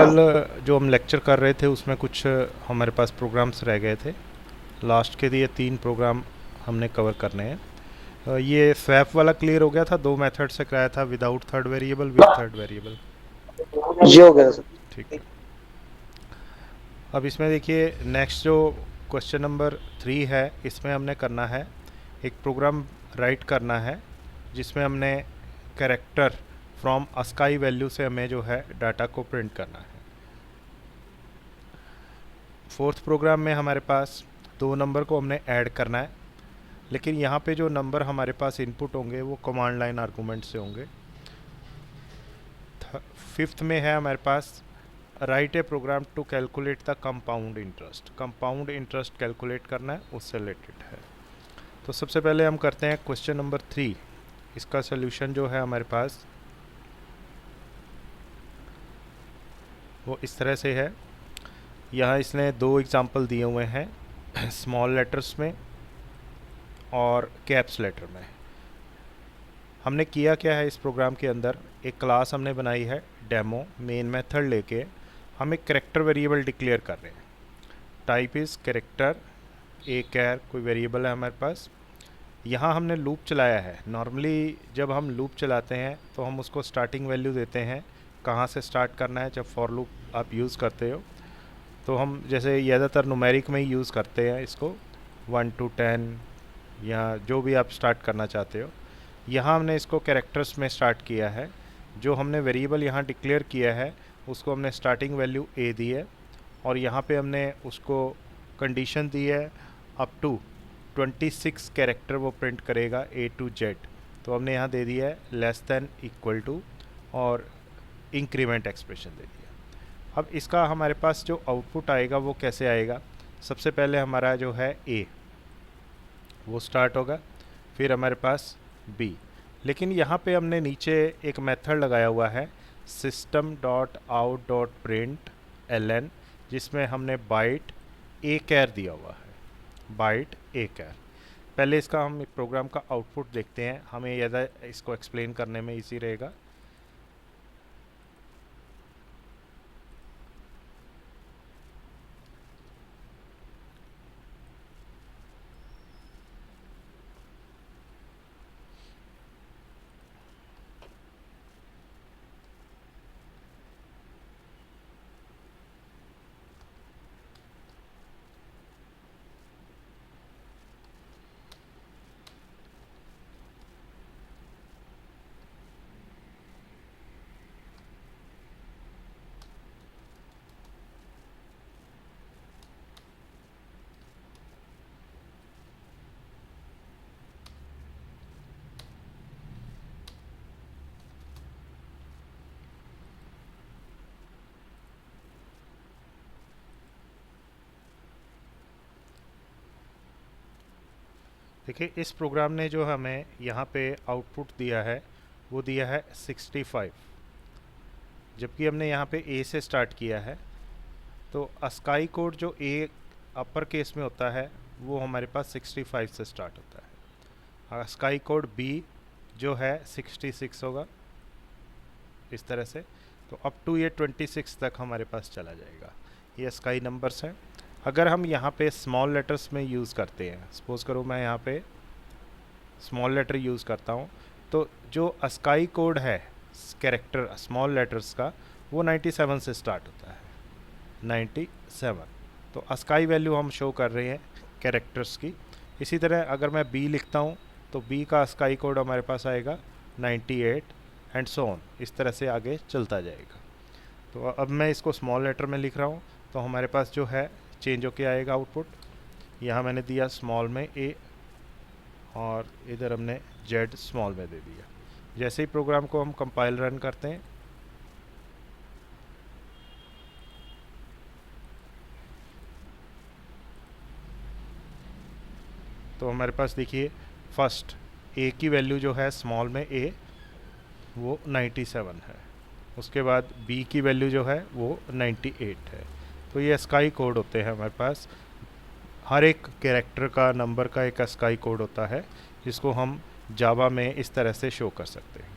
कल जो हम लेक्चर कर रहे थे उसमें कुछ हमारे पास प्रोग्राम्स रह गए थे। लास्ट के लिए 3 प्रोग्राम हमने कवर करने हैं। ये स्वैप वाला क्लियर हो गया था, 2 मेथड से कराया था, without third variable, with third variable. जी हो गया सर। ठीक है। अब इसमें देखिए नेक्स्ट जो क्वेश्चन नंबर 3 है, इसमें हमने करना है एक प्रोग्राम राइट करना है जिसमें हमने कैरेक्टर फ्रॉम अस्काई वैल्यू से हमें जो है डाटा को प्रिंट करना है। फोर्थ प्रोग्राम में हमारे पास 2 नंबर को हमने ऐड करना है, लेकिन यहाँ पे जो नंबर हमारे पास इनपुट होंगे वो कमांड लाइन आर्गूमेंट से होंगे। फिफ्थ में है हमारे पास write a program to calculate the compound interest. Compound interest calculate करना है, उससे रिलेटेड है। तो सबसे पहले हम करते हैं क्वेश्चन नंबर 3। इसका सोल्यूशन जो है हमारे पास वो इस तरह से है। यहाँ इसने 2 एग्जाम्पल दिए हुए हैं, स्मॉल लेटर्स में और कैप्स लेटर में। हमने किया क्या है, इस प्रोग्राम के अंदर एक क्लास हमने बनाई है डेमो, मेन मेथड लेके हम एक कैरेक्टर वेरिएबल डिक्लेयर कर रहे हैं। टाइप इज़ कैरेक्टर, ए कैर कोई वेरिएबल है हमारे पास। यहाँ हमने लूप चलाया है। नॉर्मली जब हम लूप चलाते हैं तो हम उसको स्टार्टिंग वैल्यू देते हैं, कहाँ से स्टार्ट करना है। जब फॉर लूप आप यूज़ करते हो तो हम जैसे ज़्यादातर नुमेरिक में ही यूज़ करते हैं इसको, 1 to 10 या जो भी आप स्टार्ट करना चाहते हो। यहाँ हमने इसको कैरेक्टर्स में स्टार्ट किया है। जो हमने वेरिएबल यहाँ डिक्लेयर किया है उसको हमने स्टार्टिंग वैल्यू ए दी है, और यहाँ पे हमने उसको कंडीशन दी है अप टू 26 कैरेक्टर वो प्रिंट करेगा ए टू जेड। तो हमने यहाँ दे दिया है लेस देन इक्वल टू और इंक्रीमेंट एक्सप्रेशन दे दिया। अब इसका हमारे पास जो आउटपुट आएगा वो कैसे आएगा। सबसे पहले हमारा जो है ए वो स्टार्ट होगा, फिर हमारे पास बी। लेकिन यहाँ पे हमने नीचे एक मेथड लगाया हुआ है system dot out dot print L, जिसमें हमने बाइट ए कैर दिया हुआ है, बाइट ए कैर। पहले इसका हम एक प्रोग्राम का आउटपुट देखते हैं, हमें ज़्यादा इसको एक्सप्लेन करने में इजी रहेगा। देखिए इस प्रोग्राम ने जो हमें यहाँ पे आउटपुट दिया है वो दिया है 65, जबकि हमने यहाँ पे ए से स्टार्ट किया है। तो अस्काई कोड जो ए अपर केस में होता है वो हमारे पास 65 से स्टार्ट होता है। अस्काई कोड बी जो है 66 होगा इस तरह से। तो अप टू ये 26 तक हमारे पास चला जाएगा। ये अस्काई नंबर्स हैं। अगर हम यहाँ पे स्मॉल लेटर्स में यूज़ करते हैं, सपोज़ करो मैं यहाँ पे स्मॉल लेटर यूज़ करता हूँ, तो जो अस्काई कोड है कैरेक्टर स्मॉल लेटर्स का वो 97 से स्टार्ट होता है, 97। तो अस्काई वैल्यू हम शो कर रहे हैं कैरेक्टर्स की। इसी तरह अगर मैं बी लिखता हूँ तो बी का अस्काई कोड हमारे पास आएगा 98 एंड सो ऑन, इस तरह से आगे चलता जाएगा। तो अब मैं इसको स्मॉल लेटर में लिख रहा हूँ तो हमारे पास जो है चेंज होके आएगा आउटपुट। यहाँ मैंने दिया स्मॉल में ए और इधर हमने जेड स्मॉल में दे दिया। जैसे ही प्रोग्राम को हम कंपाइल रन करते हैं तो हमारे पास देखिए फर्स्ट ए की वैल्यू जो है स्मॉल में ए वो 97 है, उसके बाद बी की वैल्यू जो है वो 98 है। तो ये स्काई कोड होते हैं हमारे पास। हर एक कैरेक्टर का नंबर का एक स्काई कोड होता है जिसको हम जावा में इस तरह से शो कर सकते हैं।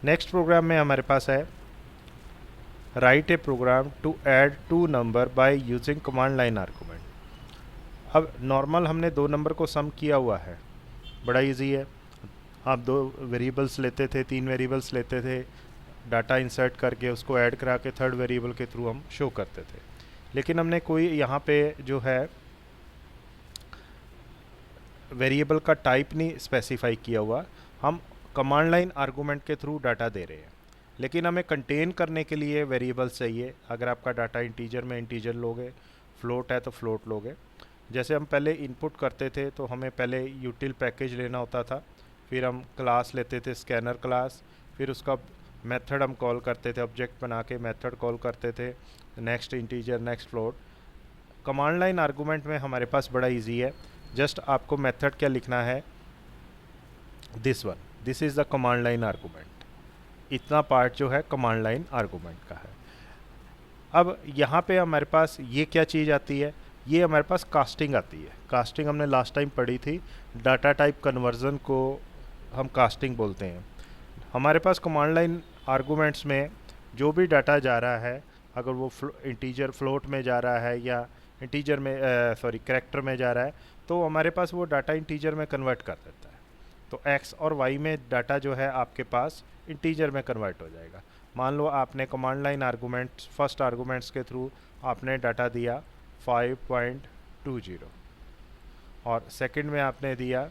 नेक्स्ट प्रोग्राम में हमारे पास है write a program to add two number by using command line argument. अब नॉर्मल हमने दो नंबर को सम किया हुआ है, बड़ा इजी है। आप दो वेरिएबल्स लेते थे, तीन वेरिएबल्स लेते थे, डाटा इंसर्ट करके उसको ऐड करा के थर्ड वेरिएबल के थ्रू हम शो करते थे। लेकिन हमने कोई यहाँ पे जो है वेरिएबल का टाइप नहीं स्पेसिफाई किया हुआ, हम कमांड लाइन आर्गूमेंट के थ्रू डाटा दे रहे हैं। लेकिन हमें कंटेन करने के लिए वेरिएबल्स चाहिए। अगर आपका डाटा इंटीजर में इंटीजर लोगे, फ्लोट है तो फ्लोट लोगे। जैसे हम पहले इनपुट करते थे तो हमें पहले यूटिल पैकेज लेना होता था, फिर हम क्लास लेते थे स्कैनर क्लास, फिर उसका मेथड हम कॉल करते थे, ऑब्जेक्ट बना के मेथड कॉल करते थे, next integer next float. Command line argument में हमारे पास बड़ा इजी है, जस्ट आपको मेथड क्या लिखना है, this one, this is the command line argument. इतना पार्ट जो है कमांड लाइन आर्गूमेंट का है। अब यहाँ पे हमारे पास ये क्या चीज़ आती है, ये हमारे पास कास्टिंग आती है। कास्टिंग हमने लास्ट टाइम पढ़ी थी, डाटा टाइप कन्वर्जन को हम कास्टिंग बोलते हैं। हमारे पास कमांड लाइन आर्गूमेंट्स में जो भी डाटा जा रहा है, अगर वो इंटीजर फ्लोट में जा रहा है या इंटीजर में सॉरी कैरेक्टर में जा रहा है, तो हमारे पास वो डाटा इंटीजर में कन्वर्ट कर देता है। तो एक्स और वाई में डाटा जो है आपके पास इंटीजर में कन्वर्ट हो जाएगा। मान लो आपने command line arguments first arguments के थ्रू आपने डाटा दिया 5.20 और सेकंड में आपने दिया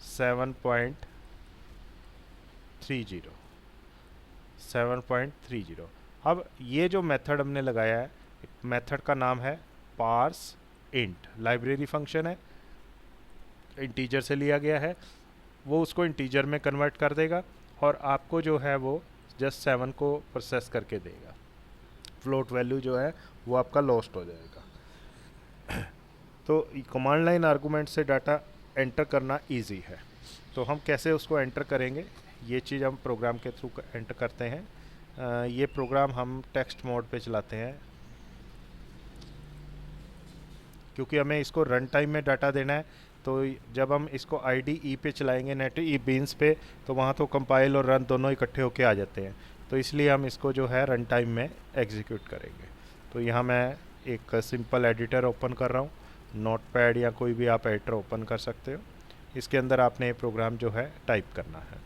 7.30। अब ये जो मेथड हमने लगाया है, मेथड का नाम है पार्स इंट, लाइब्रेरी फंक्शन है, इंटीजर से लिया गया है। वो उसको इंटीजर में कन्वर्ट कर देगा और आपको जो है वो जस्ट 7 को प्रोसेस करके देगा। फ्लोट वैल्यू जो है वो आपका लॉस्ट हो जाएगा। तो कमांड लाइन आर्गूमेंट से डाटा एंटर करना इजी है। तो हम कैसे उसको एंटर करेंगे, ये चीज़ हम प्रोग्राम के थ्रू एंटर करते हैं। ये प्रोग्राम हम टेक्स्ट मोड पे चलाते हैं, क्योंकि हमें इसको रन टाइम में डाटा देना है। तो जब हम इसको IDE पे चलाएंगे, नेट ई बीन्स पे, तो वहाँ तो कंपाइल और रन दोनों इकट्ठे होके आ जाते हैं। तो इसलिए हम इसको जो है रन टाइम में एग्जीक्यूट करेंगे। तो यहाँ मैं एक सिंपल एडिटर ओपन कर रहा हूँ, नोटपैड या कोई भी आप एडिटर ओपन कर सकते हो। इसके अंदर आपने ये प्रोग्राम जो है टाइप करना है।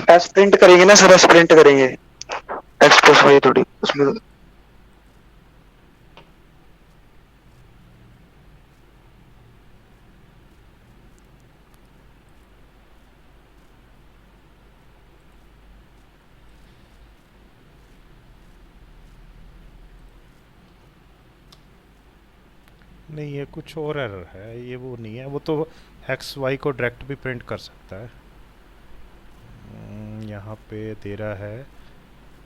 एस प्रिंट करेंगे ना सर, एस प्रिंट करेंगे, एक्सपोज हुई थोड़ी उसमें। नहीं, ये कुछ और एरर है, ये वो नहीं है, वो तो एक्स वाई को डायरेक्ट भी प्रिंट कर सकता है। यहाँ पे दे रहा है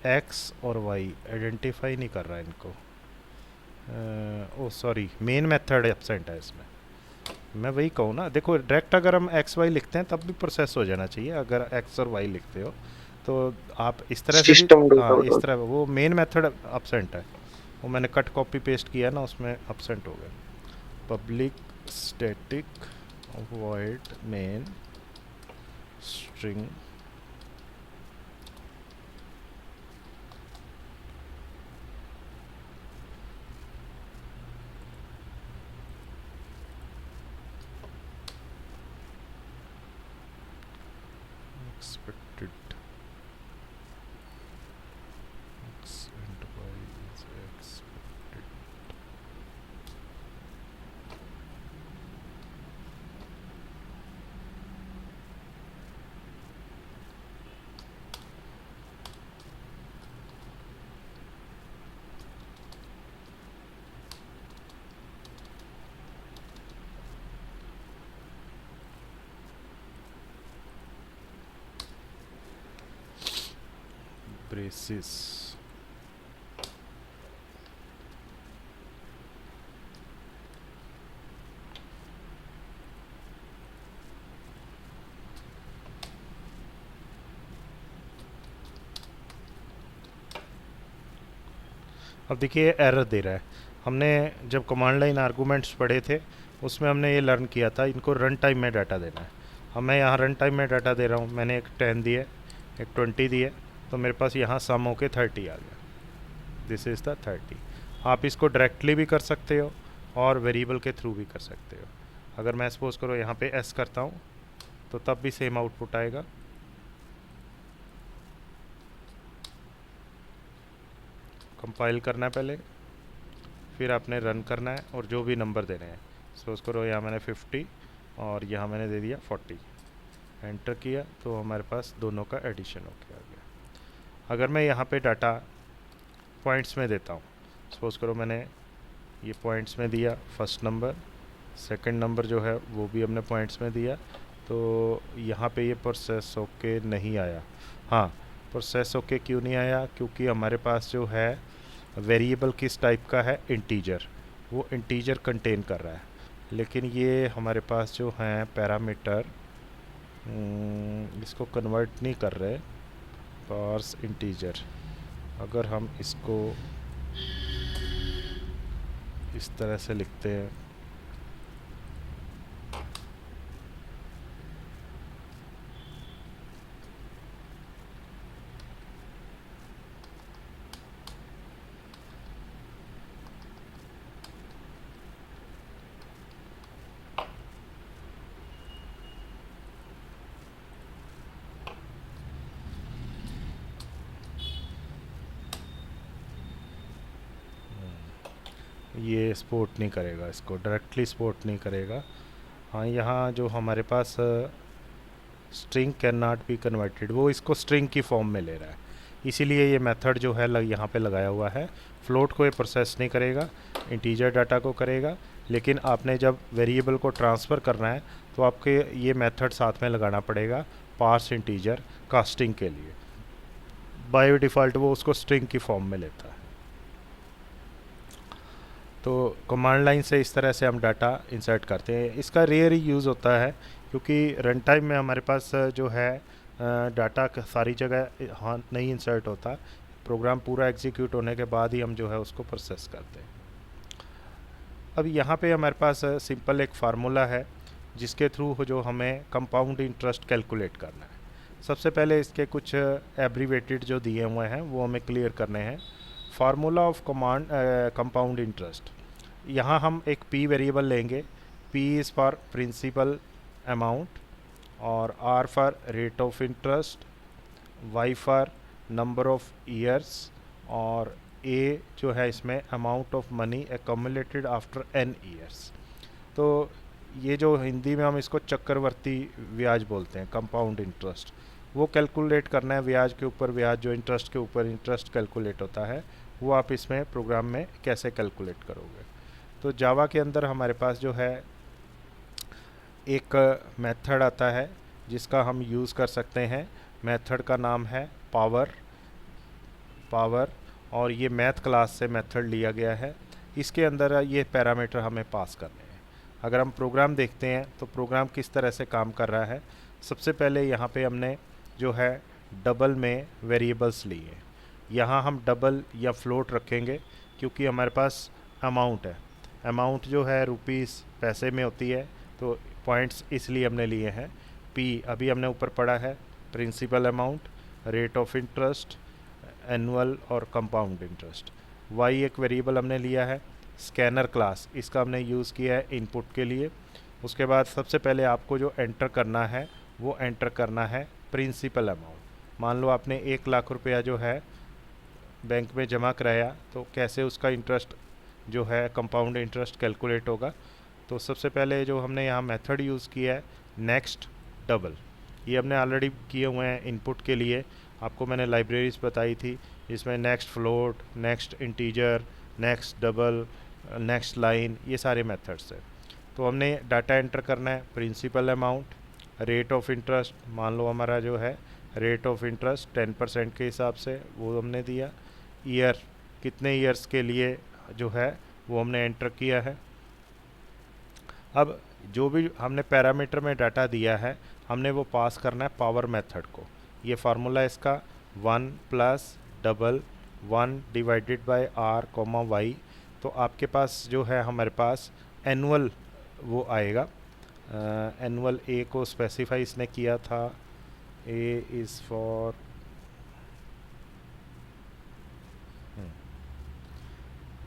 एक्स और वाई, आइडेंटिफाई नहीं कर रहा है इनको। ओ सॉरी, मेन मेथड एब्सेंट है इसमें। मैं वही कहूँ ना, देखो डायरेक्ट अगर हम एक्स वाई लिखते हैं तब भी प्रोसेस हो जाना चाहिए, अगर एक्स और वाई लिखते हो तो आप इस तरह से भी। सिस्टम डू हाँ, इस आउट। तरह वो मेन मेथड एब्सेंट है, वो मैंने कट कॉपी पेस्ट किया ना, उसमें एब्सेंट हो गया। Public static void main string expected x and y is expected। Braces. अब देखिए एरर दे रहा है। हमने जब कमांड लाइन आर्गूमेंट्स पढ़े थे उसमें हमने ये लर्न किया था, इनको रन टाइम में डाटा देना है। अब मैं यहाँ रन टाइम में डाटा दे रहा हूँ, मैंने एक 10 दिए, एक 20 दिए, तो मेरे पास यहाँ सम होके 30 आ गया। This is the 30। आप इसको डायरेक्टली भी कर सकते हो और वेरिएबल के थ्रू भी कर सकते हो। अगर मैं सपोज करो यहाँ पे एस करता हूँ तो तब भी सेम आउटपुट आएगा। कंपाइल करना है पहले, फिर आपने रन करना है और जो भी नंबर देने हैं, सपोज करो यहाँ मैंने 50 और यहाँ मैंने दे दिया 40, एंटर किया तो हमारे पास दोनों का एडिशन होके आ गया। अगर मैं यहाँ पे डाटा पॉइंट्स में देता हूँ, सपोज करो मैंने ये पॉइंट्स में दिया, फर्स्ट नंबर, सेकंड नंबर जो है वो भी हमने पॉइंट्स में दिया, तो यहाँ पे ये प्रोसेस होके नहीं आया। हाँ, प्रोसेस होके क्यों नहीं आया? क्योंकि हमारे पास जो है वेरिएबल किस टाइप का है, इंटीजर, वो इंटीजर कंटेन कर रहा है। लेकिन ये हमारे पास जो हैं पैरामीटर, इसको कन्वर्ट नहीं कर रहे, पार्स इंटीजर। अगर हम इसको इस तरह से लिखते हैं, ये सपोर्ट नहीं करेगा, इसको डायरेक्टली सपोर्ट नहीं करेगा। हाँ, यहाँ जो हमारे पास string can not be converted, वो इसको स्ट्रिंग की फॉर्म में ले रहा है, इसीलिए ये मेथड जो है यहाँ पे लगाया हुआ है। फ्लोट को ये प्रोसेस नहीं करेगा, इंटीजर डाटा को करेगा। लेकिन आपने जब वेरिएबल को ट्रांसफ़र करना है तो आपके ये मेथड साथ में लगाना पड़ेगा, पार्स इंटीजर कास्टिंग के लिए। बाय डिफ़ॉल्ट वो उसको स्ट्रिंग की फॉर्म में लेता है। तो कमांड लाइन से इस तरह से हम डाटा इंसर्ट करते हैं। इसका रेयर ही यूज़ होता है क्योंकि रन टाइम में हमारे पास जो है डाटा सारी जगह हाँ नहीं इंसर्ट होता, प्रोग्राम पूरा एग्जीक्यूट होने के बाद ही हम जो है उसको प्रोसेस करते हैं। अब यहाँ पे हमारे पास सिंपल एक फार्मूला है जिसके थ्रू जो हमें कंपाउंड इंटरेस्ट कैलकुलेट करना है। सबसे पहले इसके कुछ एब्रीवेटेड जो दिए हुए हैं वो हमें क्लियर करने हैं। Formula of command compound interest, यहाँ हम एक p वेरिएबल लेंगे, p is for principal amount, और r for rate of interest, y for number of years, और a जो है इसमें amount of money accumulated after n years. तो ये जो हिंदी में हम इसको चक्रवर्ती ब्याज बोलते हैं, कंपाउंड इंटरेस्ट, वो कैलकुलेट करना है। ब्याज के ऊपर ब्याज, जो इंटरेस्ट के ऊपर इंटरेस्ट कैलकुलेट होता है, वो आप इसमें प्रोग्राम में कैसे कैलकुलेट करोगे। तो जावा के अंदर हमारे पास जो है एक मेथड आता है जिसका हम यूज़ कर सकते हैं। मेथड का नाम है पावर और ये मैथ क्लास से मेथड लिया गया है। इसके अंदर ये पैरामीटर हमें पास करने हैं। अगर हम प्रोग्राम देखते हैं तो प्रोग्राम किस तरह से काम कर रहा है। सबसे पहले यहाँ पे हमने जो है डबल में वेरिएबल्स लिए। यहाँ हम डबल या फ्लोट रखेंगे क्योंकि हमारे पास अमाउंट है। अमाउंट जो है रुपीस पैसे में होती है, तो पॉइंट्स इसलिए हमने लिए हैं। पी अभी हमने ऊपर पढ़ा है, principal amount, rate of interest, annual और कंपाउंड इंटरेस्ट। वाई एक वेरिएबल हमने लिया है। स्कैनर क्लास इसका हमने यूज़ किया है इनपुट के लिए। उसके बाद सबसे पहले आपको जो एंटर करना है वो एंटर करना है प्रिंसिपल अमाउंट। मान लो आपने 1 लाख रुपया जो है बैंक में जमा कराया, तो कैसे उसका इंटरेस्ट जो है कंपाउंड इंटरेस्ट कैलकुलेट होगा। तो सबसे पहले जो हमने यहाँ मेथड यूज़ किया है नेक्स्ट डबल, ये हमने ऑलरेडी किए हुए हैं इनपुट के लिए। आपको मैंने लाइब्रेरीज बताई थी, इसमें next float, next integer, next double, next line, ये सारे मेथड्स हैं। तो हमने डाटा एंटर करना है principal amount, rate of interest, मान लो हमारा जो है रेट ऑफ इंटरेस्ट 10% के हिसाब से वो हमने दिया। ईयर कितने ईयर्स के लिए जो है वो हमने एंटर किया है। अब जो भी हमने पैरामीटर में डाटा दिया है हमने वो पास करना है पावर मेथड को। ये फार्मूला इसका 1 plus double 1 divided by r comma y. तो आपके पास जो है हमारे पास एनुअल वो आएगा। एनुअल ए को स्पेसिफाई इसने किया था, A is for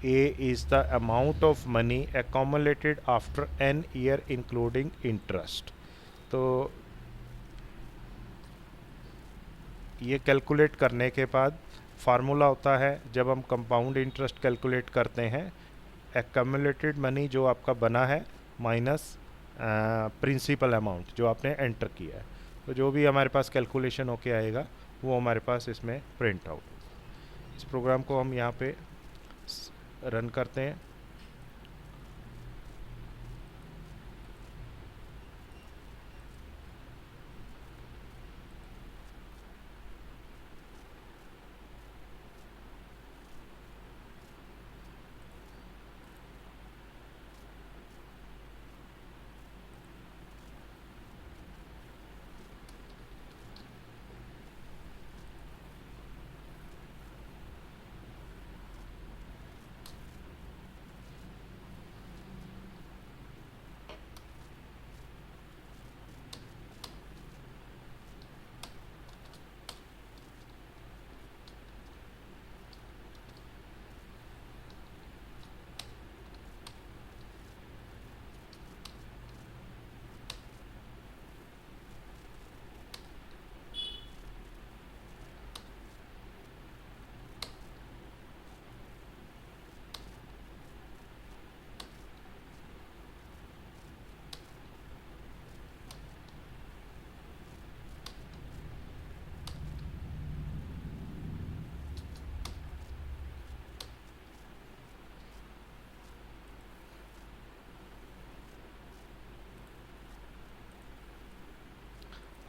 A is the amount of money accumulated after n year including interest। तो ये कैलकुलेट करने के बाद फार्मूला होता है, जब हम कंपाउंड इंटरेस्ट कैलकुलेट करते हैं, एक्यूमुलेटेड मनी जो आपका बना है माइनस प्रिंसिपल अमाउंट जो आपने एंटर किया है। तो जो भी हमारे पास कैलकुलेशन होके आएगा वो हमारे पास इसमें प्रिंट आउट। इस प्रोग्राम को हम यहाँ पे रन करते हैं।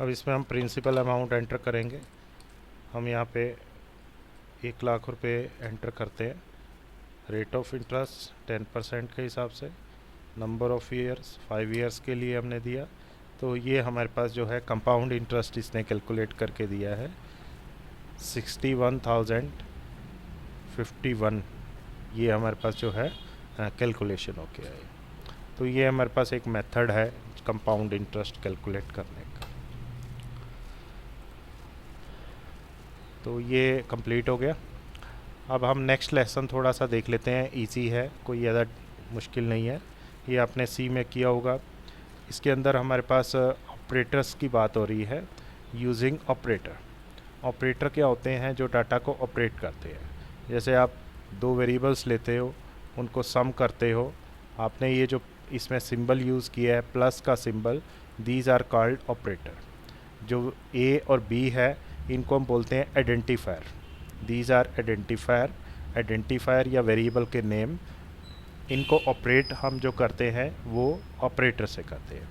अब इसमें हम प्रिंसिपल अमाउंट एंटर करेंगे। हम यहाँ पे 1 लाख रुपए एंटर करते हैं। रेट ऑफ इंटरेस्ट 10% के हिसाब से, नंबर ऑफ़ ईयर्स 5 ईयर्स के लिए हमने दिया। तो ये हमारे पास जो है कंपाउंड इंटरेस्ट इसने कैलकुलेट करके दिया है 61,051। ये हमारे पास जो है कैलकुलेशन होके आए। तो ये हमारे पास एक मेथड है कंपाउंड इंटरेस्ट कैलकुलेट करने का। तो ये कंप्लीट हो गया। अब हम नेक्स्ट लेसन थोड़ा सा देख लेते हैं, इजी है, कोई ज़्यादा मुश्किल नहीं है। ये आपने सी में किया होगा। इसके अंदर हमारे पास ऑपरेटर्स की बात हो रही है। यूजिंग ऑपरेटर, ऑपरेटर क्या होते हैं जो डाटा को ऑपरेट करते हैं। जैसे आप दो वेरिएबल्स लेते हो, उनको सम करते हो, आपने ये जो इसमें सिंबल यूज़ किया है प्लस का symbol, these are called operator. जो ए और बी है इनको हम बोलते हैं identifier. These are identifier. Identifier या वेरिएबल के नेम, इनको ऑपरेट हम जो करते हैं वो ऑपरेटर से करते हैं।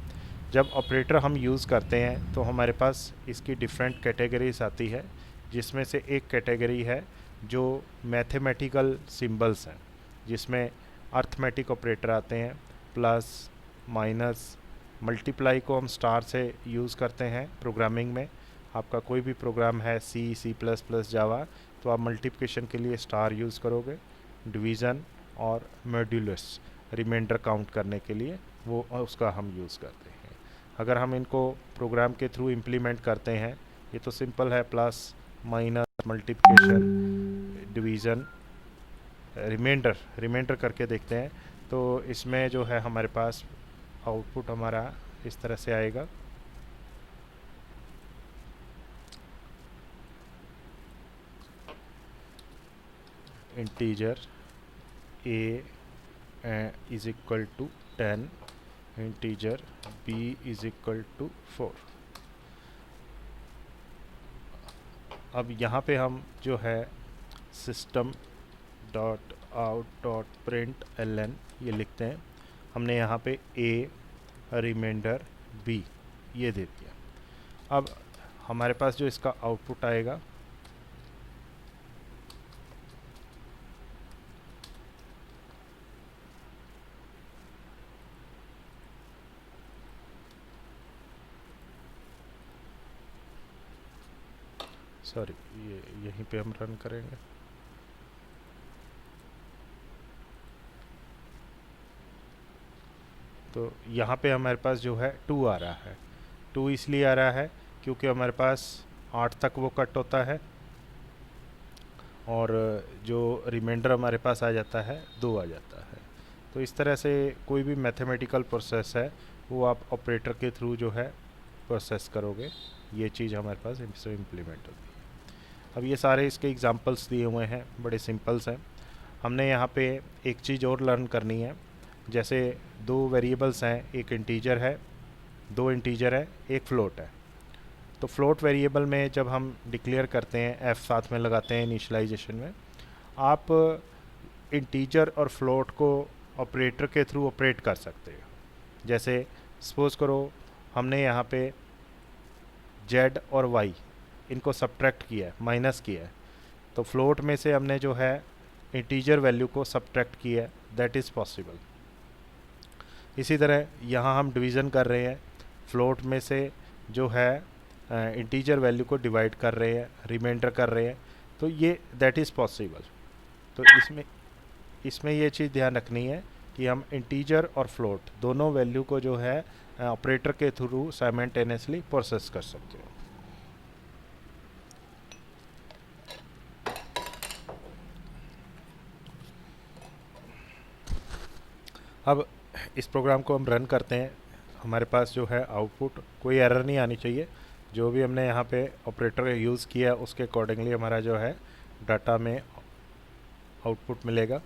जब ऑपरेटर हम यूज़ करते हैं तो हमारे पास इसकी डिफरेंट कैटेगरीज आती है, जिसमें से एक कैटेगरी है जो मैथमेटिकल सिंबल्स हैं, जिसमें अर्थमेटिक ऑपरेटर आते हैं, प्लस, माइनस, मल्टीप्लाई को हम स्टार से यूज़ करते हैं प्रोग्रामिंग में। आपका कोई भी प्रोग्राम है सी प्लस प्लस जावा, तो आप मल्टीप्लिकेशन के लिए स्टार यूज़ करोगे। डिवीज़न और मॉड्यूलस रिमाइंडर काउंट करने के लिए वो उसका हम यूज़ करते हैं। अगर हम इनको प्रोग्राम के थ्रू इम्प्लीमेंट करते हैं, ये तो सिंपल है, plus, minus, multiplication, division, remainder करके देखते हैं। तो इसमें जो है हमारे पास आउटपुट हमारा इस तरह से आएगा। Integer a is equal to 10, integer b is equal to 4। अब यहाँ पे हम जो है system dot out dot print ln ये लिखते हैं। हमने यहाँ पे a रिमाइंडर b ये दे दिया। अब हमारे पास जो इसका आउटपुट आएगा, सॉरी ये यहीं पे हम रन करेंगे। तो यहाँ पे हमारे पास जो है 2 आ रहा है। 2 इसलिए आ रहा है क्योंकि हमारे पास 8 तक वो कट होता है, और जो रिमाइंडर हमारे पास आ जाता है 2 आ जाता है। तो इस तरह से कोई भी मैथमेटिकल प्रोसेस है वो आप ऑपरेटर के थ्रू जो है प्रोसेस करोगे। ये चीज़ हमारे पास इससे इम्प्लीमेंट होती है। अब ये सारे इसके एग्जांपल्स दिए हुए हैं, बड़े सिंपल्स हैं। हमने यहाँ पे एक चीज़ और लर्न करनी है। जैसे 2 वेरिएबल्स हैं, एक इंटीजर है, 2 इंटीजर है, एक फ्लोट है। तो फ्लोट वेरिएबल में जब हम डिक्लेयर करते हैं, एफ साथ में लगाते हैं इनिशियलाइजेशन में, आप इंटीजर और फ्लोट को ऑपरेटर के थ्रू ऑपरेट कर सकते हो। जैसे सपोज़ करो हमने यहाँ पे जेड और वाई इनको सब्ट्रैक्ट किया है, माइनस किया है, तो फ्लोट में से हमने जो है इंटीजर वैल्यू को सब्ट्रैक्ट किया है, दैट इज़ पॉसिबल। इसी तरह यहाँ हम डिवीज़न कर रहे हैं, फ्लोट में से जो है इंटीजर वैल्यू को डिवाइड कर रहे हैं, रिमाइंडर कर रहे हैं, तो ये दैट इज़ पॉसिबल। तो इसमें ये चीज़ ध्यान रखनी है कि हम इंटीजर और फ्लोट दोनों वैल्यू को जो है ऑपरेटर के थ्रू साइमल्टेनियसली प्रोसेस कर सकते हो। अब इस प्रोग्राम को हम रन करते हैं। हमारे पास जो है आउटपुट, कोई एरर नहीं आनी चाहिए। जो भी हमने यहाँ पे ऑपरेटर यूज़ किया उसके अकॉर्डिंगली हमारा जो है डाटा में आउटपुट मिलेगा।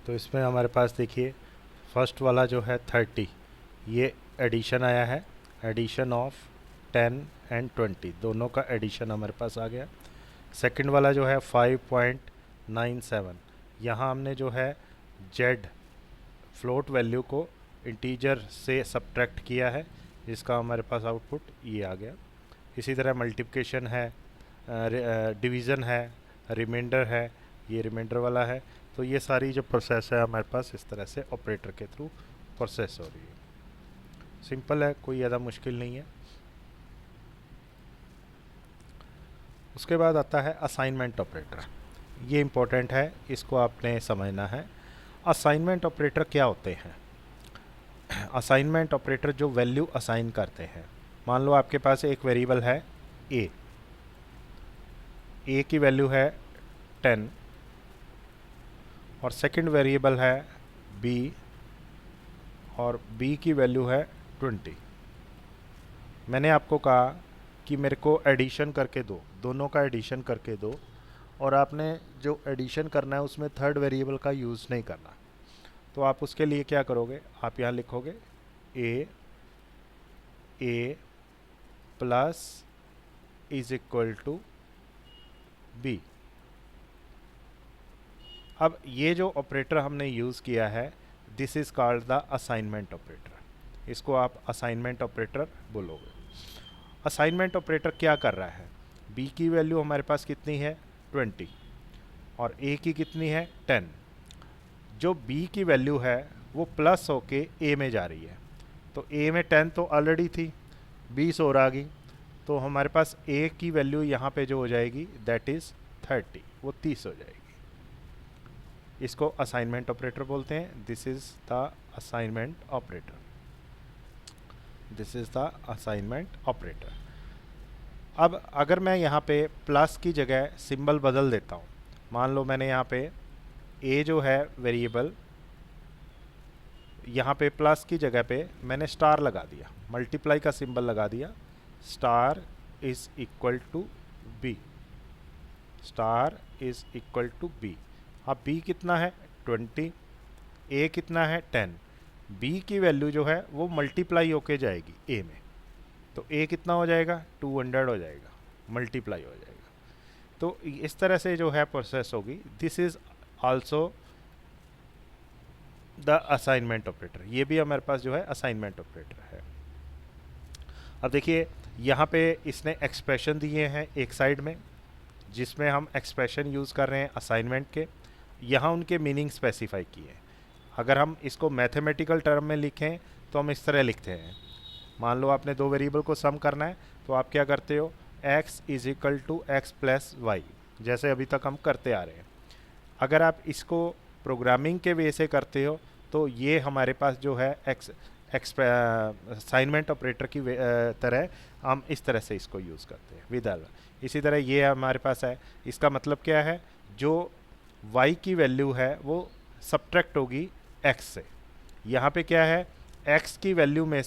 तो इसमें हमारे पास देखिए फर्स्ट वाला जो है 30, ये एडिशन आया है, एडिशन ऑफ 10 एंड 20 दोनों का एडिशन हमारे पास आ गया। सेकंड वाला जो है 5.97, यहाँ हमने जो है जेड फ्लोट वैल्यू को इंटीजर से सब्ट्रैक्ट किया है, जिसका हमारे पास आउटपुट ये आ गया। इसी तरह मल्टीप्लिकेशन है, डिवीज़न है, रिमाइंडर है, ये रिमाइंडर वाला है। तो ये सारी जो प्रोसेस है हमारे पास इस तरह से ऑपरेटर के थ्रू प्रोसेस हो रही है। सिंपल है, कोई ज़्यादा मुश्किल नहीं है। उसके बाद आता है असाइनमेंट ऑपरेटर। ये इम्पोर्टेंट है, इसको आपने समझना है। असाइनमेंट ऑपरेटर क्या होते हैं? असाइनमेंट ऑपरेटर जो वैल्यू असाइन करते हैं, मान लो आपके पास एक वेरिएबल है ए की वैल्यू है 10 और सेकंड वेरिएबल है बी और बी की वैल्यू है 20। मैंने आपको कहा कि मेरे को एडिशन करके दो, दोनों का एडिशन करके दो, और आपने जो एडिशन करना है उसमें थर्ड वेरिएबल का यूज़ नहीं करना। तो आप उसके लिए क्या करोगे, आप यहाँ लिखोगे A plus is equal to B. अब ये जो ऑपरेटर हमने यूज़ किया है, this is called the assignment operator. इसको आप असाइनमेंट ऑपरेटर बोलोगे। असाइनमेंट ऑपरेटर क्या कर रहा है, बी की वैल्यू हमारे पास कितनी है 20 और ए की कितनी है 10। जो बी की वैल्यू है वो प्लस होके ए में जा रही है, तो ए में 10 तो ऑलरेडी थी, 20 और आ गई, तो हमारे पास ए की वैल्यू यहाँ पे जो हो जाएगी दैट इज़ 30, वो 30 हो जाएगी। इसको असाइनमेंट ऑपरेटर बोलते हैं। This is the assignment operator, this is the assignment operator. अब अगर मैं यहाँ पे प्लस की जगह सिंबल बदल देता हूँ, मान लो मैंने यहाँ पे ए जो है वेरिएबल, यहाँ पे प्लस की जगह पे मैंने स्टार लगा दिया, मल्टीप्लाई का सिंबल लगा दिया, star is equal to b, star is equal to B. अब बी कितना है 20, ए कितना है 10, बी की वैल्यू जो है वो मल्टीप्लाई होके जाएगी ए में, तो ए कितना हो जाएगा 200 हो जाएगा, मल्टीप्लाई हो जाएगा। तो इस तरह से जो है प्रोसेस होगी। This is also the assignment operator, ये भी हमारे पास जो है असाइनमेंट ऑपरेटर है। अब देखिए यहाँ पे इसने एक्सप्रेशन दिए हैं एक साइड में, जिसमें हम एक्सप्रेशन यूज़ कर रहे हैं असाइनमेंट के, यहाँ उनके मीनिंग स्पेसिफाई किए हैं। अगर हम इसको मैथमेटिकल टर्म में लिखें तो हम इस तरह लिखते हैं, मान लो आपने दो वेरिएबल को सम करना है, तो आप क्या करते हो, x is equal to x plus y, जैसे अभी तक हम करते आ रहे हैं। अगर आप इसको प्रोग्रामिंग के वे से करते हो तो ये हमारे पास जो है असाइनमेंट ऑपरेटर की तरह हम इस तरह से इसको यूज़ करते हैं विद अल। इसी तरह ये हमारे पास है, इसका मतलब क्या है, जो y की वैल्यू है वो सब्ट्रैक्ट होगी x से। यहाँ पे क्या है, x की वैल्यू में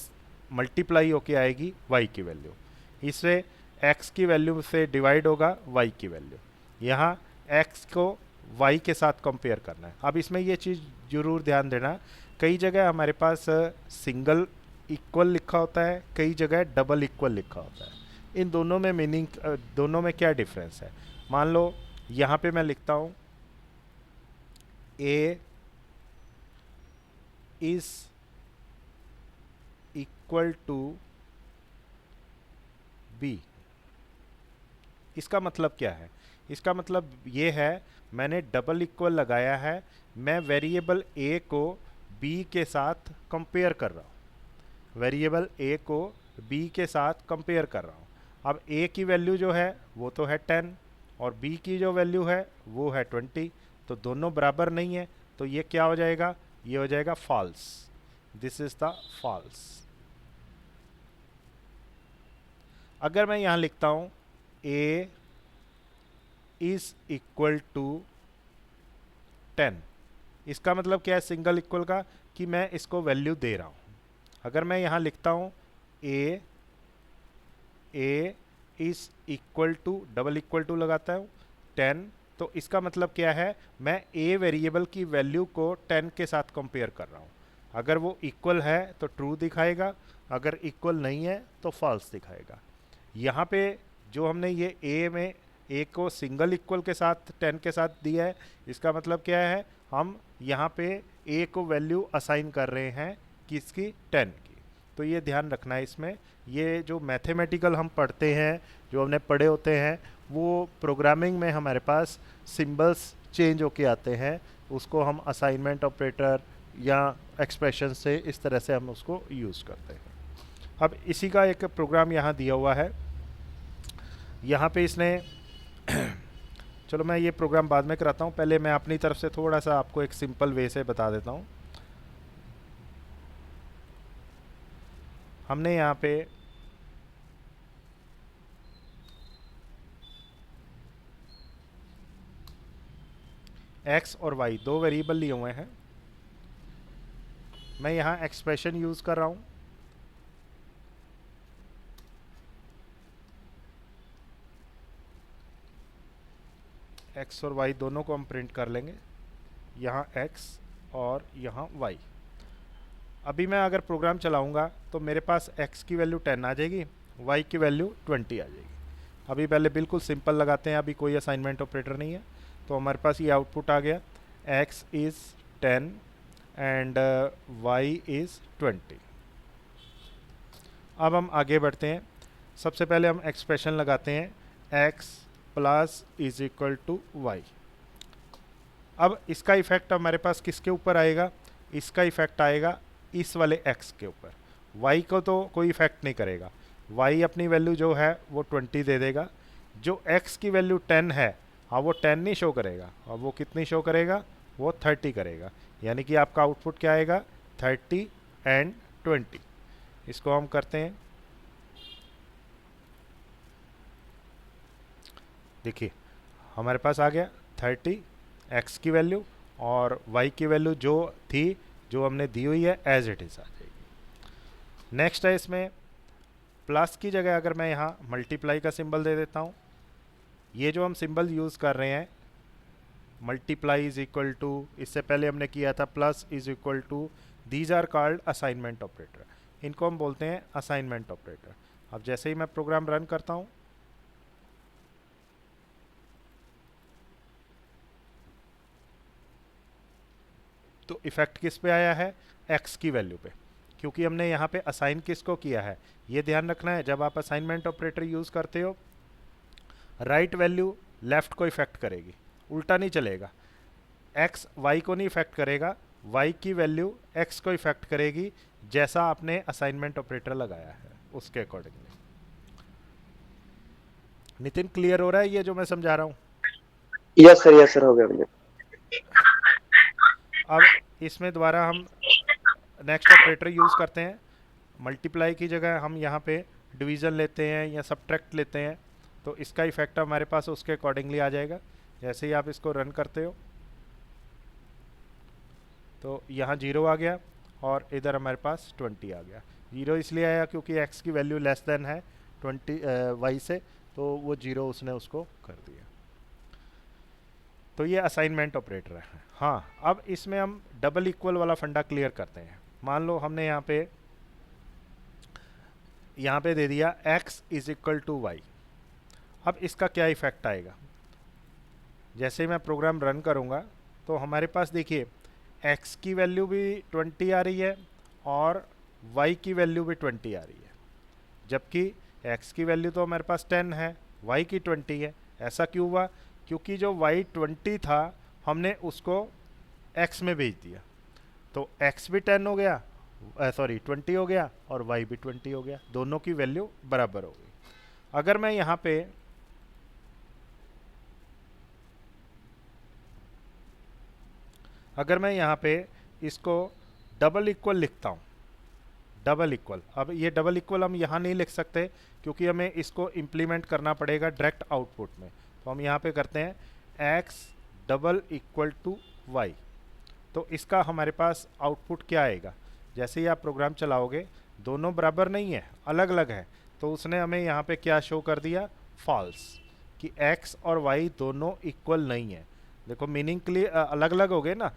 मल्टीप्लाई होके आएगी y की वैल्यू, इससे x की वैल्यू से डिवाइड होगा y की वैल्यू। यहाँ x को y के साथ कंपेयर करना है। अब इसमें ये चीज़ ज़रूर ध्यान देना, कई जगह हमारे पास सिंगल इक्वल लिखा होता है, कई जगह डबल इक्वल लिखा होता है। इन दोनों में मीनिंग, दोनों में क्या डिफरेंस है। मान लो यहाँ पे मैं लिखता हूँ a is equal to b, इसका मतलब क्या है, इसका मतलब ये है मैंने डबल इक्वल लगाया है, मैं वेरिएबल a को b के साथ कंपेयर कर रहा हूँ, वेरिएबल a को b के साथ कंपेयर कर रहा हूँ। अब a की वैल्यू जो है वो तो है 10 और b की जो वैल्यू है वो है 20, तो दोनों बराबर नहीं है, तो ये क्या हो जाएगा, ये हो जाएगा false. This is the false. अगर मैं यहाँ लिखता हूँ a इज इक्वल टू 10, इसका मतलब क्या है सिंगल इक्वल का, कि मैं इसको वैल्यू दे रहा हूँ। अगर मैं यहाँ लिखता हूँ a is equal to, double equal to लगाता हूँ 10, तो इसका मतलब क्या है, मैं a वेरिएबल की वैल्यू को 10 के साथ कंपेयर कर रहा हूँ। अगर वो इक्वल है तो ट्रू दिखाएगा, अगर इक्वल नहीं है तो फॉल्स दिखाएगा। यहाँ पे जो हमने ये a में a को सिंगल इक्वल के साथ 10 के साथ दिया है, इसका मतलब क्या है, हम यहाँ पे a को वैल्यू असाइन कर रहे हैं किसकी, 10 की। तो ये ध्यान रखना है इसमें। ये जो मैथमेटिकल हम पढ़ते हैं, जो हमने पढ़े होते हैं, वो प्रोग्रामिंग में हमारे पास सिंबल्स चेंज होके आते हैं, उसको हम असाइनमेंट ऑपरेटर या एक्सप्रेशन से इस तरह से हम उसको यूज़ करते हैं। अब इसी का एक प्रोग्राम यहाँ दिया हुआ है, यहाँ पे इसने चलो मैं ये प्रोग्राम बाद में कराता हूँ, पहले मैं अपनी तरफ से थोड़ा सा आपको एक सिंपल वे से बता देता हूँ। हमने यहाँ पे x और y दो वेरिएबल लिए हुए हैं। मैं यहाँ एक्सप्रेशन यूज़ कर रहा हूँ। x और y दोनों को हम प्रिंट कर लेंगे, यहाँ x और यहाँ y। अभी मैं अगर प्रोग्राम चलाऊंगा तो मेरे पास x की वैल्यू 10 आ जाएगी, y की वैल्यू 20 आ जाएगी। अभी पहले बिल्कुल सिंपल लगाते हैं, अभी कोई असाइनमेंट ऑपरेटर नहीं है, तो हमारे पास ये आउटपुट आ गया, x is 10 and y is 20। अब हम आगे बढ़ते हैं। सबसे पहले हम एक्सप्रेशन लगाते हैं x plus is equal to y. अब इसका इफेक्ट हमारे पास किसके ऊपर आएगा? इसका इफेक्ट आएगा इस वाले x के ऊपर। y को तो कोई इफेक्ट नहीं करेगा, y अपनी वैल्यू जो है वो 20 दे देगा। जो x की वैल्यू 10 है, हाँ वो 10 नहीं शो करेगा, और वो कितनी शो करेगा? वो 30 करेगा। यानी कि आपका आउटपुट क्या आएगा? 30 एंड 20। इसको हम करते हैं, देखिए हमारे पास आ गया 30 x की वैल्यू, और y की वैल्यू जो थी, जो हमने दी हुई है, एज इट इज़ आ जाएगी। नेक्स्ट है, इसमें प्लस की जगह अगर मैं यहाँ मल्टीप्लाई का सिंबल दे देता हूँ। ये जो हम सिंबल यूज़ कर रहे हैं, मल्टीप्लाई इज इक्वल टू, इससे पहले हमने किया था plus is equal to, these are called assignment operator. इनको हम बोलते हैं असाइनमेंट ऑपरेटर। अब जैसे ही मैं प्रोग्राम रन करता हूँ, तो इफेक्ट किस पे आया है? x की वैल्यू पे, क्योंकि हमने यहाँ पे असाइन किसको किया है। ये ध्यान रखना है, जब आप असाइनमेंट ऑपरेटर यूज़ करते हो, राइट वैल्यू लेफ्ट को इफेक्ट करेगी, उल्टा नहीं चलेगा। x y को नहीं इफेक्ट करेगा, y की वैल्यू x को इफेक्ट करेगी, जैसा आपने असाइनमेंट ऑपरेटर लगाया है उसके अकॉर्डिंगली। नितिन, क्लियर हो रहा है ये जो मैं समझा रहा हूँ? यस सर हो गया भैया। अब इसमें दोबारा हम नेक्स्ट ऑपरेटर यूज़ करते हैं। मल्टीप्लाई की जगह हम यहाँ पे डिवीज़न लेते हैं या सब्ट्रैक्ट लेते हैं, तो इसका इफेक्ट हमारे पास उसके अकॉर्डिंगली आ जाएगा। जैसे ही आप इसको रन करते हो, तो यहाँ 0 आ गया, और इधर हमारे पास 20 आ गया। 0 इसलिए आया क्योंकि x की वैल्यू लेस देन है 20 y से, तो वो 0 उसने उसको कर दिया। तो ये असाइनमेंट ऑपरेटर है। हाँ, अब इसमें हम डबल इक्वल वाला फंडा क्लियर करते हैं। मान लो हमने यहाँ पे दे दिया x is equal to y. अब इसका क्या इफेक्ट आएगा? जैसे ही मैं प्रोग्राम रन करूँगा, तो हमारे पास देखिए x की वैल्यू भी 20 आ रही है, और y की वैल्यू भी 20 आ रही है। जबकि x की वैल्यू तो हमारे पास 10 है, y की 20 है। ऐसा क्यों हुआ? क्योंकि जो y 20 था, हमने उसको x में भेज दिया, तो x भी 10 हो गया, सॉरी 20 हो गया, और y भी 20 हो गया। दोनों की वैल्यू बराबर हो गई। अगर मैं यहाँ पे इसको डबल इक्वल लिखता हूँ, डबल इक्वल, अब ये डबल इक्वल हम यहाँ नहीं लिख सकते, क्योंकि हमें इसको इम्प्लीमेंट करना पड़ेगा डायरेक्ट आउटपुट में। तो हम यहाँ पे करते हैं x double equal to y. तो इसका हमारे पास आउटपुट क्या आएगा? जैसे ही आप प्रोग्राम चलाओगे, दोनों बराबर नहीं है, अलग अलग है, तो उसने हमें यहाँ पे क्या शो कर दिया? फॉल्स, कि x और y दोनों इक्वल नहीं है। देखो मीनिंग क्लियर, अलग अलग हो गए ना।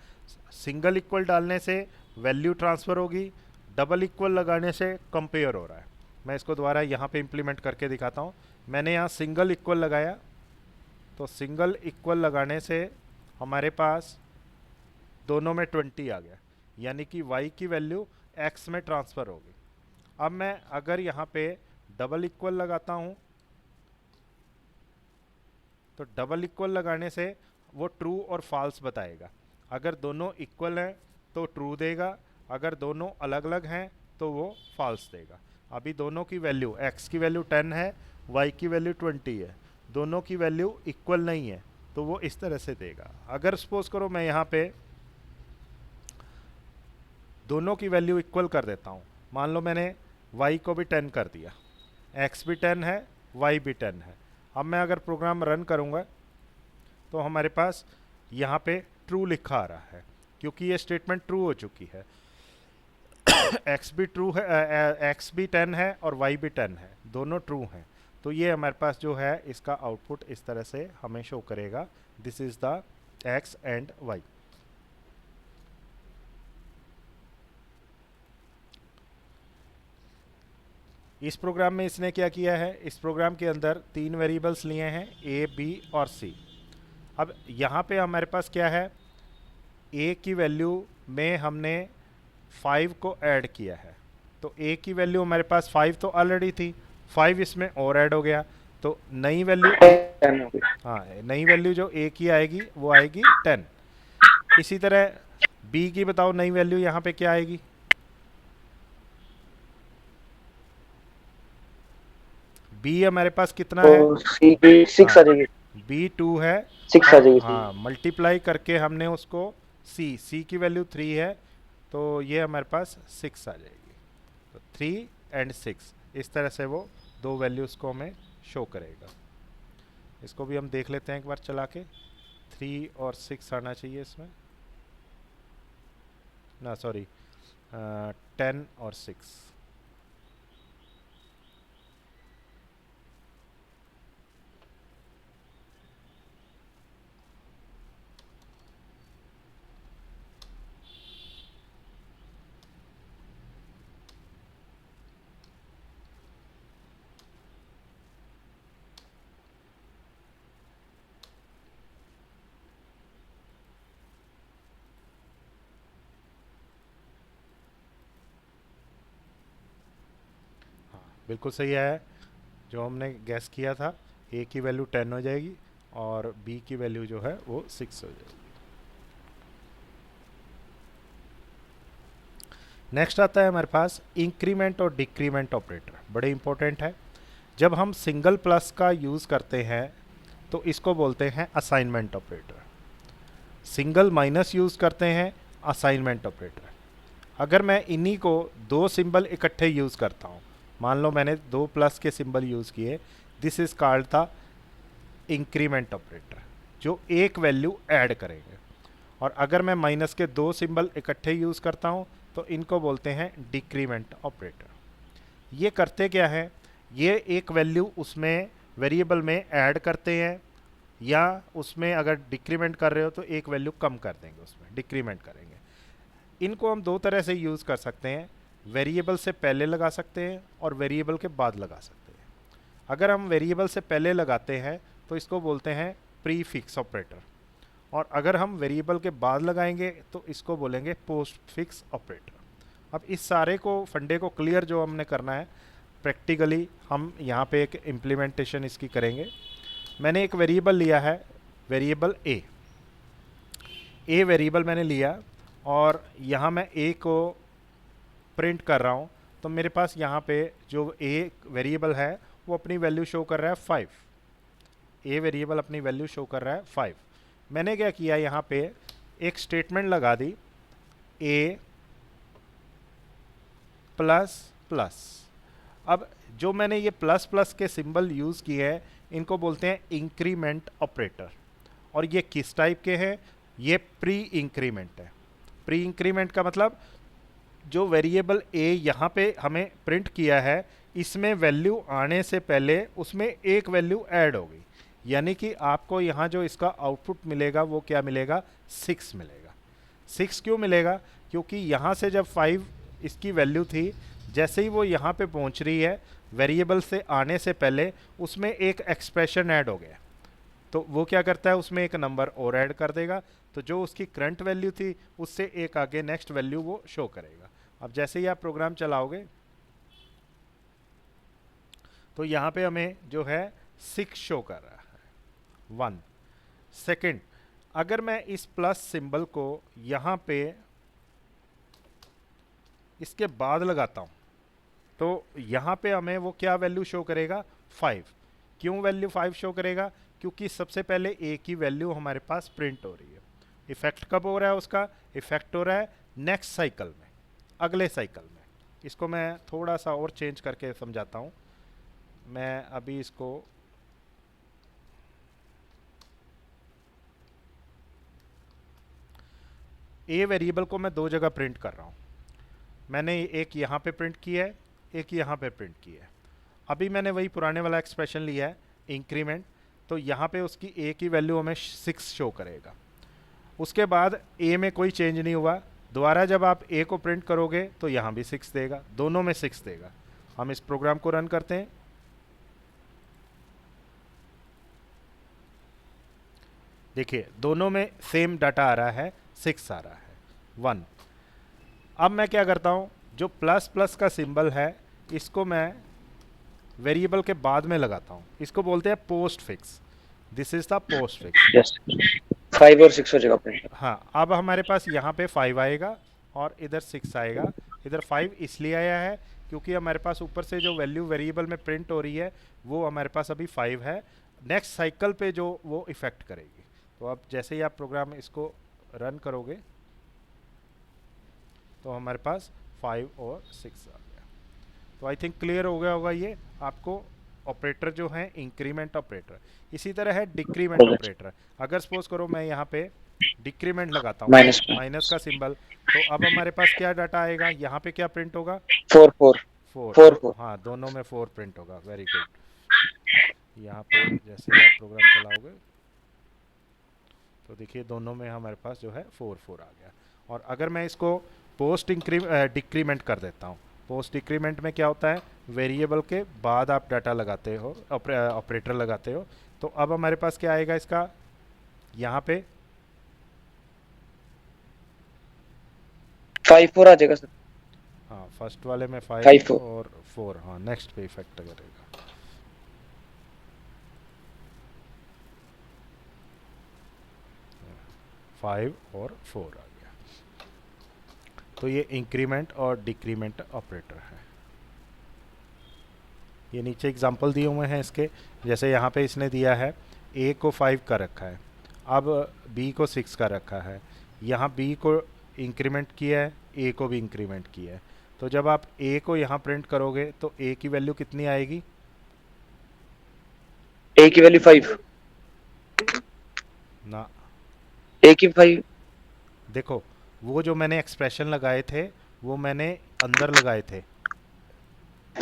सिंगल इक्वल डालने से वैल्यू ट्रांसफ़र होगी, डबल इक्वल लगाने से कंपेयर हो रहा है। मैं इसको दोबारा यहाँ पे इम्प्लीमेंट करके दिखाता हूँ। मैंने यहाँ सिंगल इक्वल लगाया, तो सिंगल इक्वल लगाने से हमारे पास दोनों में 20 आ गया, यानी कि y की वैल्यू x में ट्रांसफ़र होगी। अब मैं अगर यहाँ पे डबल इक्वल लगाता हूँ, तो डबल इक्वल लगाने से वो ट्रू और फॉल्स बताएगा। अगर दोनों इक्वल हैं तो ट्रू देगा, अगर दोनों अलग अलग हैं तो वो फॉल्स देगा। अभी दोनों की वैल्यू, x की वैल्यू 10 है, y की वैल्यू 20 है, दोनों की वैल्यू इक्वल नहीं है, तो वो इस तरह से देगा। अगर सपोज करो मैं यहाँ पे दोनों की वैल्यू इक्वल कर देता हूँ, मान लो मैंने वाई को भी 10 कर दिया, एक्स भी 10 है, वाई भी 10 है। अब मैं अगर प्रोग्राम रन करूँगा तो हमारे पास यहाँ पे ट्रू लिखा आ रहा है, क्योंकि ये स्टेटमेंट ट्रू हो चुकी है। एक्स भी ट्रू है, एक्स भी 10 है और वाई भी 10 है, दोनों ट्रू हैं। तो ये हमारे पास जो है इसका आउटपुट इस तरह से हमें शो करेगा, this is the x and y. इस प्रोग्राम में इसने क्या किया है, इस प्रोग्राम के अंदर 3 वेरिएबल्स लिए हैं, ए बी और सी। अब यहाँ पे हमारे पास क्या है, ए की वैल्यू में हमने 5 को ऐड किया है, तो ए की वैल्यू हमारे पास 5 तो ऑलरेडी थी, 5 इसमें और ऐड हो गया, तो नई वैल्यू, 10 हो गई। हाँ नई वैल्यू जो ए की आएगी वो आएगी 10। इसी तरह बी की बताओ नई वैल्यू यहाँ पे क्या आएगी, बी हमारे पास कितना है, तो सी की 6 आ जाएगी, बी 2 है, 6 आ जाएगी। हाँ मल्टीप्लाई करके हमने उसको सी की वैल्यू 3 है, तो ये हमारे पास 6 आ जाएगी। तो 3 एंड 6 इस तरह से वो दो वैल्यूज़ को हमें शो करेगा। इसको भी हम देख लेते हैं एक बार चला के, 3 और 6 आना चाहिए इसमें, ना सॉरी 10 और 6। बिल्कुल सही है, जो हमने गैस किया था, ए की वैल्यू 10 हो जाएगी और बी की वैल्यू जो है वो 6 हो जाएगी। नेक्स्ट आता है हमारे पास इंक्रीमेंट और डिक्रीमेंट ऑपरेटर, बड़े इंपॉर्टेंट है। जब हम सिंगल प्लस का यूज़ करते हैं तो इसको बोलते हैं assignment operator, single minus use करते हैं असाइनमेंट ऑपरेटर। अगर मैं इन्हीं को दो सिंबल इकट्ठे यूज़ करता हूँ, मान लो मैंने 2 प्लस के सिंबल यूज़ किए, this is called the increment operator, जो एक वैल्यू ऐड करेंगे। और अगर मैं माइनस के 2 सिंबल इकट्ठे यूज़ करता हूँ तो इनको बोलते हैं डिक्रीमेंट ऑपरेटर। ये करते क्या है, ये एक वैल्यू उसमें वेरिएबल में ऐड करते हैं, या उसमें अगर डिक्रीमेंट कर रहे हो तो एक वैल्यू कम कर देंगे, उसमें डिक्रीमेंट करेंगे। इनको हम दो तरह से यूज़ कर सकते हैं, वेरिएबल से पहले लगा सकते हैं और वेरिएबल के बाद लगा सकते हैं। अगर हम वेरिएबल से पहले लगाते हैं तो इसको बोलते हैं प्री फिक्स ऑपरेटर, और अगर हम वेरिएबल के बाद लगाएंगे तो इसको बोलेंगे पोस्ट फिक्स ऑपरेटर। अब इस सारे को फंडे को क्लियर जो हमने करना है प्रैक्टिकली, हम यहाँ पे एक इम्प्लीमेंटेशन इसकी करेंगे। मैंने एक वेरिएबल लिया है, वेरिएबल ए वेरिएबल मैंने लिया और यहाँ मैं ए को प्रिंट कर रहा हूँ, तो मेरे पास यहाँ पे जो ए वेरिएबल है वो अपनी वैल्यू शो कर रहा है 5, ए वेरिएबल अपनी वैल्यू शो कर रहा है 5। मैंने क्या किया, यहाँ पे एक स्टेटमेंट लगा दी, ए प्लस प्लस। अब जो मैंने ये प्लस प्लस के सिंबल यूज़ किए हैं इनको बोलते हैं इंक्रीमेंट ऑपरेटर, और ये किस टाइप के हैं, ये प्री इंक्रीमेंट है। प्री इंक्रीमेंट का मतलब जो वेरिएबल ए यहाँ पे हमें प्रिंट किया है, इसमें वैल्यू आने से पहले उसमें एक वैल्यू ऐड हो गई, यानी कि आपको यहाँ जो इसका आउटपुट मिलेगा वो क्या मिलेगा, 6 मिलेगा। 6 क्यों मिलेगा, क्योंकि यहाँ से जब 5 इसकी वैल्यू थी, जैसे ही वो यहाँ पे पहुँच रही है वेरिएबल से आने से पहले उसमें एक एक्सप्रेशन ऐड हो गया, तो वो क्या करता है, उसमें एक नंबर और ऐड कर देगा, तो जो उसकी करंट वैल्यू थी उससे एक आगे नेक्स्ट वैल्यू वो शो करेगा। अब जैसे ही आप प्रोग्राम चलाओगे तो यहाँ पे हमें जो है 6 शो कर रहा है, 1 सेकेंड। अगर मैं इस प्लस सिंबल को यहाँ पे इसके बाद लगाता हूँ तो यहाँ पे हमें वो क्या वैल्यू शो करेगा, 5। क्यों वैल्यू 5 शो करेगा, क्योंकि सबसे पहले ए की वैल्यू हमारे पास प्रिंट हो रही है। इफेक्ट कब हो रहा है उसका, इफेक्ट हो रहा है नेक्स्ट साइकिल में, अगले साइकिल में। इसको मैं थोड़ा सा और चेंज करके समझाता हूँ। मैं अभी इसको ए वेरिएबल को मैं दो जगह प्रिंट कर रहा हूँ। मैंने एक यहाँ पे प्रिंट किया है, एक यहाँ पे प्रिंट किया है। अभी मैंने वही पुराने वाला एक्सप्रेशन लिया है, इंक्रीमेंट, तो यहाँ पे उसकी ए की वैल्यू हमें 6 शो करेगा। उसके बाद ए में कोई चेंज नहीं हुआ, दोबारा जब आप ए को प्रिंट करोगे तो यहाँ भी 6 देगा, दोनों में 6 देगा। हम इस प्रोग्राम को रन करते हैं। देखिए दोनों में सेम डाटा आ रहा है, 6 आ रहा है, 1। अब मैं क्या करता हूँ, जो प्लस प्लस का सिंबल है इसको मैं वेरिएबल के बाद में लगाता हूँ, इसको बोलते हैं post fix. This is the post fix. Yes 5 और 6 हो जाएगा प्रिंट। हाँ, अब हमारे पास यहाँ पे 5 आएगा और इधर 6 आएगा। इधर 5 इसलिए आया है क्योंकि हमारे पास ऊपर से जो वैल्यू वेरिएबल में प्रिंट हो रही है वो हमारे पास अभी 5 है, नेक्स्ट साइकिल पे जो वो इफ़ेक्ट करेगी। तो अब जैसे ही आप प्रोग्राम इसको रन करोगे तो हमारे पास 5 और 6 आ गया। तो आई थिंक क्लियर हो गया होगा ये आपको। ऑपरेटर जो है इंक्रीमेंट ऑपरेटर, इसी तरह है डिक्रीमेंट ऑपरेटर। अगर सपोज करो मैं यहाँ पे डिक्रीमेंट लगाता हूँ, माइनस माइनस का सिंबल, तो अब हमारे पास क्या डाटा आएगा, यहाँ पे क्या प्रिंट होगा, 4 4 4। 4 तो 4। हाँ, दोनों में 4 प्रिंट होगा। Very good. यहाँ पे जैसे ही आप प्रोग्राम चलाओगे तो देखिए दोनों में हमारे पास जो है 4 4 आ गया। और अगर मैं इसको पोस्ट डिक्रीमेंट कर देता हूँ, पोस्ट डिक्रीमेंट में क्या होता है, वेरिएबल के बाद आप डाटा लगाते हो, ऑपरेटर लगाते हो, तो अब हमारे पास क्या आएगा इसका, यहाँ पे 5 4 आ जाएगा सर। हाँ, फर्स्ट वाले में 5 5 4। और 4, हाँ नेक्स्ट पे इफेक्ट करेगा। फाइव और 4 आ गया। तो ये इंक्रीमेंट और डिक्रीमेंट ऑपरेटर है। ये नीचे एग्जांपल दिए हुए हैं इसके, जैसे यहाँ पे इसने दिया है ए को 5 का रखा है, अब बी को 6 का रखा है, यहाँ बी को इंक्रीमेंट किया है, ए को भी इंक्रीमेंट किया है। तो जब आप ए को यहाँ प्रिंट करोगे तो ए की वैल्यू कितनी आएगी, ए की वैल्यू 5। ना, ए की 5। देखो वो जो मैंने एक्सप्रेशन लगाए थे वो मैंने अंदर लगाए थे,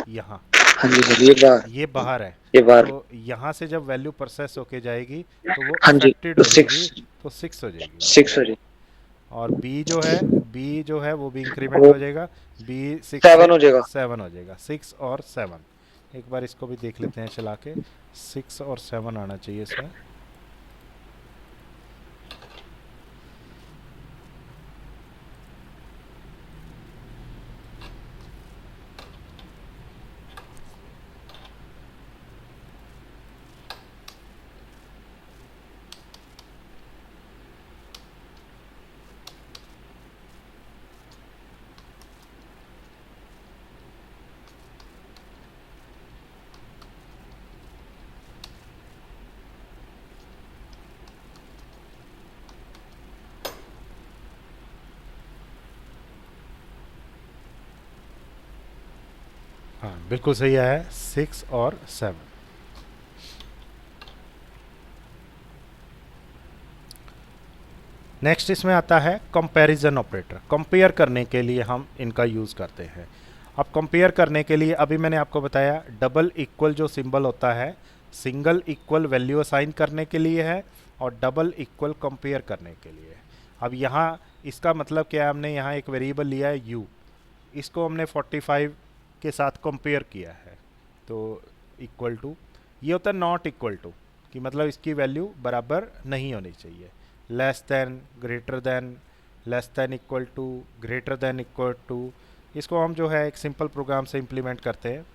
यहाँ हाँ जी सर, ये बार ये बाहर है। ये बार तो यहाँ से जब वैल्यू प्रोसेस होके जाएगी तो वो हाँ जी, इफेक्टेड तो हो जाएगी, 6 तो 6 हो जाएगी वो। 6 हो जाएगी। और बी जो है वो भी इंक्रीमेंट वो हो जाएगा, बी 6 7 से हो जाएगा। 7 हो जाएगा, 6 और 7। एक बार इसको भी देख लेते हैं चला के, 6 और 7 आना चाहिए इसमें। हाँ बिल्कुल सही आया है, 6 और 7। नेक्स्ट इसमें आता है कंपैरिजन ऑपरेटर। कंपेयर करने के लिए हम इनका यूज़ करते हैं। अब कंपेयर करने के लिए अभी मैंने आपको बताया डबल इक्वल जो सिंबल होता है, सिंगल इक्वल वैल्यू असाइन करने के लिए है और डबल इक्वल कंपेयर करने के लिए। अब यहाँ इसका मतलब क्या है, हमने यहाँ एक वेरिएबल लिया है u, इसको हमने 45 के साथ कंपेयर किया है, तो इक्वल टू, ये होता है नॉट इक्वल टू, कि मतलब इसकी वैल्यू बराबर नहीं होनी चाहिए, less than, greater than, less than equal to, greater than equal to. इसको हम जो है एक सिंपल प्रोग्राम से इम्प्लीमेंट करते हैं।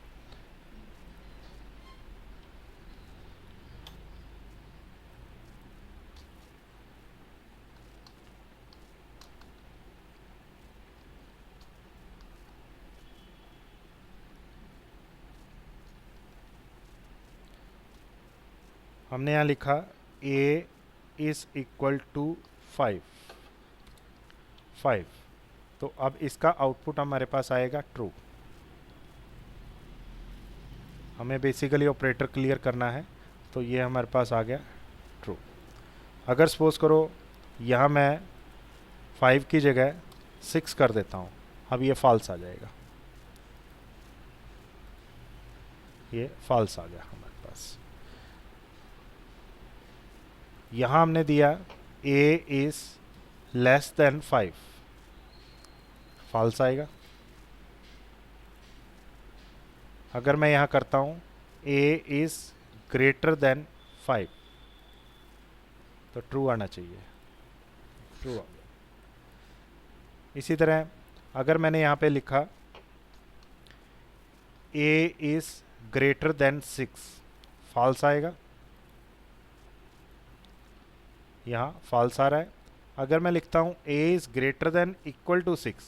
हमने यहाँ लिखा a इज़ इक्वल टू 5, तो अब इसका आउटपुट हमारे पास आएगा ट्रू। हमें बेसिकली ऑपरेटर क्लियर करना है, तो ये हमारे पास आ गया ट्रू। अगर सपोज करो यहाँ मैं 5 की जगह 6 कर देता हूँ, अब ये फॉल्स आ जाएगा, ये फॉल्स आ गया हमारे पास। यहाँ हमने दिया a is less than 5, false आएगा। अगर मैं यहाँ करता हूँ a इज़ ग्रेटर देन 5, तो ट्रू आना चाहिए, ट्रू आ गया। इसी तरह अगर मैंने यहाँ पे लिखा a is greater than 6, false आएगा, यहाँ फॉल्स आ रहा है। अगर मैं लिखता हूँ a is greater than equal to 6,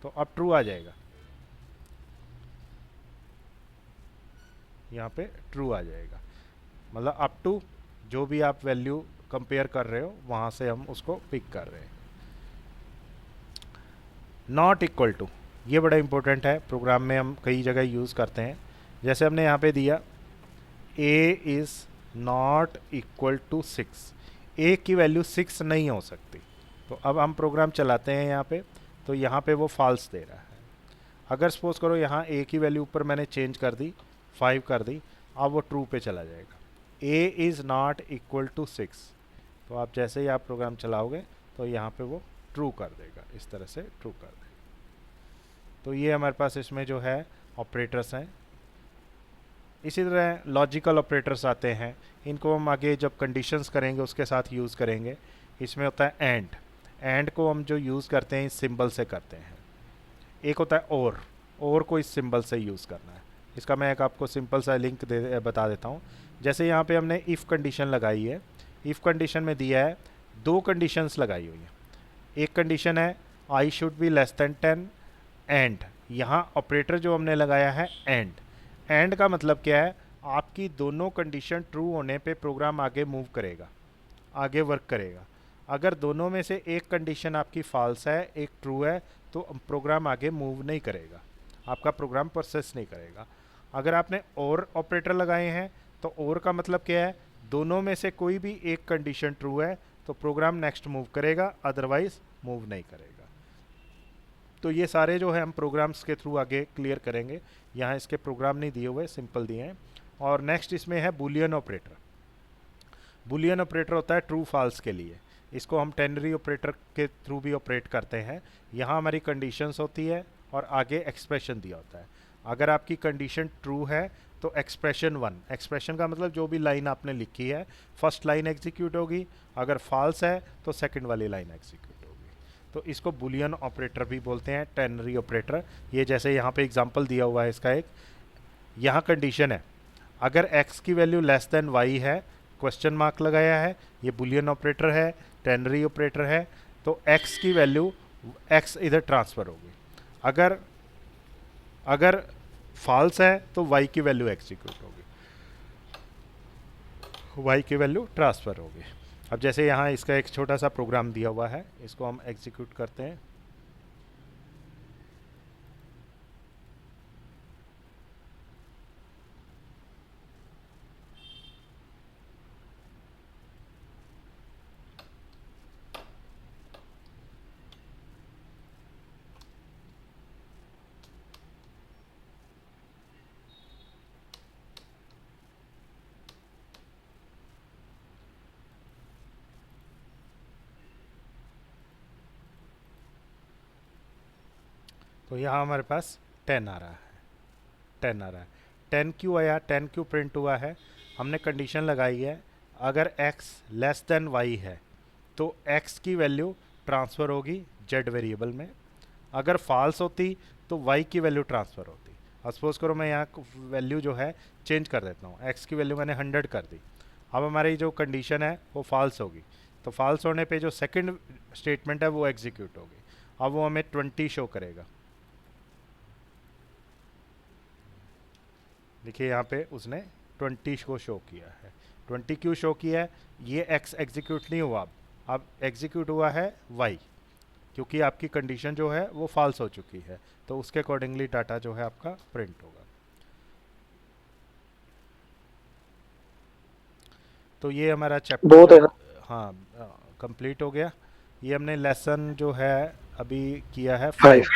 तो अब ट्रू आ जाएगा, यहाँ पे ट्रू आ जाएगा। मतलब अप टू जो भी आप वैल्यू कंपेयर कर रहे हो वहाँ से हम उसको पिक कर रहे हैं। नॉट इक्वल टू, ये बड़ा इंपॉर्टेंट है, प्रोग्राम में हम कई जगह यूज़ करते हैं। जैसे हमने यहाँ पे दिया a is not equal to 6, a की वैल्यू 6 नहीं हो सकती। तो अब हम प्रोग्राम चलाते हैं यहाँ पे, तो यहाँ पे वो फॉल्स दे रहा है। अगर सपोज करो यहाँ a की वैल्यू ऊपर मैंने चेंज कर दी, 5 कर दी, अब वो ट्रू पे चला जाएगा। a is not equal to 6, तो आप जैसे ही आप प्रोग्राम चलाओगे तो यहाँ पे वो ट्रू कर देगा, इस तरह से ट्रू कर देगा। तो ये हमारे पास इसमें जो है ऑपरेटर्स हैं। इसी तरह लॉजिकल ऑपरेटर्स आते हैं, इनको हम आगे जब कंडीशंस करेंगे उसके साथ यूज़ करेंगे। इसमें होता है एंड, एंड को हम जो यूज़ करते हैं इस सिंबल से करते हैं। एक होता है और को इस सिंबल से यूज़ करना है। इसका मैं एक आपको सिंपल सा लिंक बता देता हूँ। जैसे यहाँ पे हमने इफ़ कंडीशन लगाई है, इफ़ कंडीशन में दिया है 2 कंडीशंस लगाई हुई हैं। एक कंडीशन है I should be less than 10, and यहाँ ऑपरेटर जो हमने लगाया है एंड। एंड का मतलब क्या है, आपकी दोनों कंडीशन ट्रू होने पे प्रोग्राम आगे मूव करेगा, आगे वर्क करेगा। अगर दोनों में से एक कंडीशन आपकी फॉल्स है, एक ट्रू है, तो प्रोग्राम आगे मूव नहीं करेगा, आपका प्रोग्राम प्रोसेस नहीं करेगा। अगर आपने और ऑपरेटर लगाए हैं, तो और का मतलब क्या है, दोनों में से कोई भी एक कंडीशन ट्रू है तो प्रोग्राम नेक्स्ट मूव करेगा, अदरवाइज मूव नहीं करेगा। तो ये सारे जो है हम प्रोग्राम्स के थ्रू आगे क्लियर करेंगे। यहाँ इसके प्रोग्राम नहीं दिए हुए, सिंपल दिए हैं। और नेक्स्ट इसमें है बुलियन ऑपरेटर। बुलियन ऑपरेटर होता है ट्रू फॉल्स के लिए, इसको हम टेनरी ऑपरेटर के थ्रू भी ऑपरेट करते हैं। यहाँ हमारी कंडीशंस होती है और आगे एक्सप्रेशन दिया होता है। अगर आपकी कंडीशन ट्रू है तो एक्सप्रेशन 1, एक्सप्रेशन का मतलब जो भी लाइन आपने लिखी है फर्स्ट लाइन एग्जीक्यूट होगी, अगर फॉल्स है तो सेकंड वाली लाइन एग्जीक्यूट होगी। तो इसको बुलियन ऑपरेटर भी बोलते हैं, टेनरी ऑपरेटर। ये जैसे यहाँ पे एग्जांपल दिया हुआ है इसका एक, यहाँ कंडीशन है अगर x की वैल्यू लेस देन y है, क्वेश्चन मार्क लगाया है, ये बुलियन ऑपरेटर है, टेनरी ऑपरेटर है, तो x की वैल्यू x इधर ट्रांसफ़र होगी। अगर फॉल्स है तो y की वैल्यू एग्जीक्यूट होगी, y की वैल्यू ट्रांसफ़र होगी। अब जैसे यहाँ इसका एक छोटा सा प्रोग्राम दिया हुआ है, इसको हम एग्जीक्यूट करते हैं। तो यहाँ हमारे पास 10 आ रहा है, 10 आ रहा है। 10 क्यों आया, 10 क्यों प्रिंट हुआ है, हमने कंडीशन लगाई है अगर x लेस देन y है तो x की वैल्यू ट्रांसफ़र होगी z वेरिएबल में, अगर फॉल्स होती तो y की वैल्यू ट्रांसफ़र होती। अब सपोज करो मैं यहाँ वैल्यू जो है चेंज कर देता हूँ, x की वैल्यू मैंने 100 कर दी, अब हमारी जो कंडीशन है वो फॉल्स होगी, तो फॉल्स होने पे जो सेकंड स्टेटमेंट है वो एग्जीक्यूट होगी। अब वो हमें 20 शो करेगा। देखिए यहाँ पे उसने 20 को शो किया है। 20 क्यों शो किया है, ये x एग्जीक्यूट नहीं हुआ, अब एग्जीक्यूट हुआ है y, क्योंकि आपकी कंडीशन जो है वो फॉल्स हो चुकी है, तो उसके अकॉर्डिंगली डाटा जो है आपका प्रिंट होगा। तो ये हमारा बहुत है चैप्टर, सर। हाँ, कंप्लीट हो गया। ये हमने लेसन जो है अभी किया है 5। 5।